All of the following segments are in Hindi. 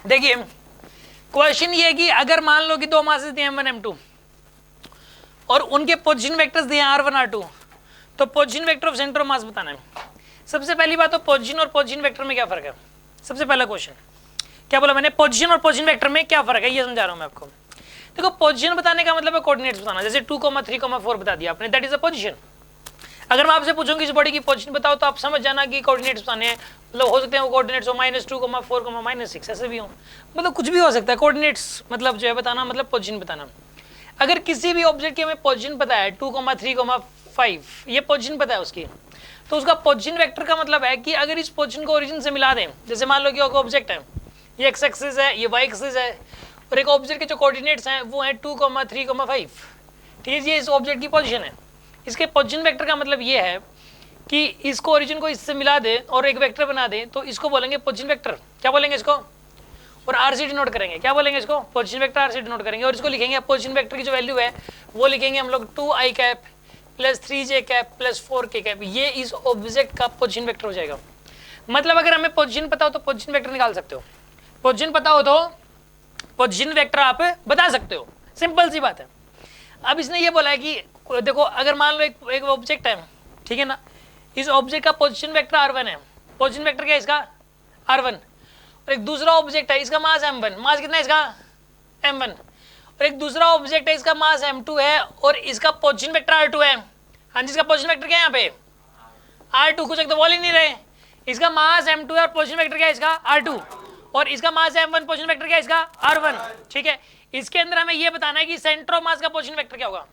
देखिए क्वेश्चन ये है कि अगर मान लो कि दो मासेस दिए M1 M2 और उनके पोजीशन वेक्टर्स दिए R1 R2, तो position vector of centre of mass बताना है। सबसे पहली बात तो पोजीशन और पोजीशन वेक्टर में क्या फर्क है, सबसे पहला क्वेश्चन क्या बोला मैंने, पोजीशन और पोजीशन वेक्टर में क्या फर्क है ये समझा रहा हूं मैं आपको। देखो पोजीशन बताने का मतलब है कोऑर्डिनेट्स बताना, जैसे 2, 3, 4 बता दिया आपने, दैट इज अ पोजीशन। अगर मैं आपसे पूछूंगी इस बॉडी की पोजीशन बताओ तो आप समझ जाना कि कोऑर्डिनेट्स बताने हैं, मतलब हो सकते हैं वो कोऑर्डिनेट्स हो -2, 4, -6 ऐसे भी हो, मतलब कुछ भी हो सकता है। कोऑर्डिनेट्स मतलब जो है बताना मतलब पोजीशन बताना। अगर किसी भी ऑब्जेक्ट की हमें पोजीशन पता है 2, 3, 5 ये पोजीशन पता है उसकी, तो उसका पोजीशन वेक्टर का मतलब है कि अगर इस पोजीशन को ओरिजिन से मिला दें, जैसे मान लो कि एक ऑब्जेक्ट है, ये एक्स एक्सिस है, ये वाई एक्सिस है, और एक ऑब्जेक्ट के जो कोऑर्डिनेट्स हैं वो है 2, 3, 5, ठीक है, ये इस ऑब्जेक्ट की पोजीशन है। इसके पोजीशन वेक्टर का मतलब ये है कि इसको ओरिजिन को इससे मिला दे और एक वेक्टर बना दे, तो इसको बोलेंगे पोजीशन वेक्टर। क्या बोलेंगे इसको, और आर से डिनोट करेंगे, क्या बोलेंगे इसको, पोजीशन वेक्टर आर से डिनोट करेंगे। और इसको लिखेंगे पोजीशन वेक्टर की जो वैल्यू है वो लिखेंगे हम लोग 2i cap plus 3j cap plus 4k cap, ये इस ऑब्जेक्ट का पोजीशन वेक्टर हो जाएगा। मतलब अगर हमें पोजीशन पता हो तो पोजीशन वेक्टर निकाल सकते हो, पोजीशन पता हो तो पोजीशन वेक्टर आप बता सकते हो, सिंपल सी बात है। अब इसने ये बोला है कि देखो अगर मान लो एक ऑब्जेक्ट है, ठीक है ना, इस ऑब्जेक्ट का पोजीशन वेक्टर R1 है, पोजीशन वेक्टर क्या है इसका R1, और एक दूसरा ऑब्जेक्ट है इसका मास M1, मास कितना है इसका M1, और एक दूसरा ऑब्जेक्ट है इसका मास M2 है और इसका पोजीशन वेक्टर R2 है। हाँ जिसका पोजीशन वेक्टर क्या है यहाँ पे R2, कुछ एक तो बोल ही नहीं रहे, इसका मास M2 है और पोजीशन वेक्टर क्या है इसका R2, और इसका मास M1, पोजीशन वेक्टर क्या है इसका R1, ठीक है। इसके अंदर हमें ये बताना है कि सेंटर ऑफ मास का पोजीशन वेक्टर क्या होगा,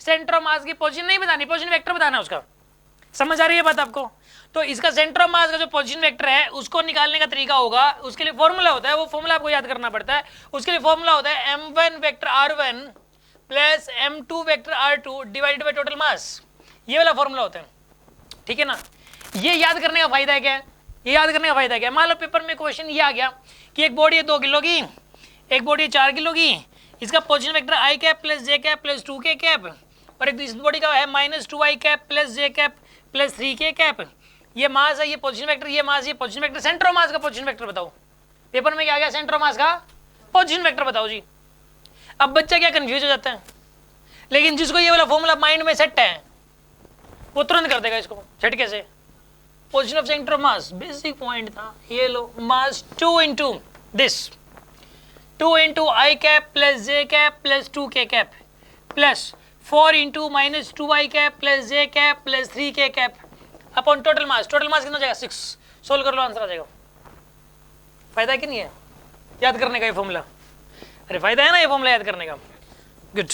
सेंटर ऑफ मास की पोजीशन नहीं बतानी, पोजीशन वेक्टर बताना है उसका, समझ आ रही है बात आपको। तो इसका सेंटर ऑफ मास का जो पोजीशन वेक्टर है उसको निकालने का तरीका होगा, उसके लिए फॉर्मूला होता है, वो फॉर्मूला आपको याद करना पड़ता है। उसके लिए फॉर्मूला होता है m1 vector r1 plus m2 vector r2 divided by total mass, ये वाला फॉर्मूला होता है, ठीक है ना। ये याद करने का फायदा है क्या, ये याद करने का फायदा क्या, मान लो पेपर में क्वेश्चन ये आ गया कि एक बॉडी है 2 किलो की, एक बॉडी है 4 किलो की, इसका position vector i cap plus j cap plus 2k cap, और एक इस बॉडी का है -2i cap plus j cap plus 3k cap, ये मास है, ये पोजीशन वेक्टर, ये मास, ये position vector, centre of mass का पोजीशन वेक्टर बताओ। पेपर में क्या आ गया, सेंटर ऑफ मास का पोजीशन वेक्टर बताओ जी। अब बच्चा क्या कंफ्यूज हो जाता है, लेकिन जिसको ये वाला फॉर्मूला माइंड में सेट है वो तुरंत कर देगा इसको सेट। कैसे, position of centre of mass, basic point था, ये लो मास 2 into this 2 into I cap plus j cap plus 2k cap plus 4 into -2i cap plus j cap plus 3k cap upon total mass. Total mass कितना जाएगा 6, सोल्व कर लो आंसर आ जाएगा। फायदा है कि नहीं है याद करने का ये फॉर्मूला, अरे फायदा है ना ये फॉर्मूला याद करने का, गुड।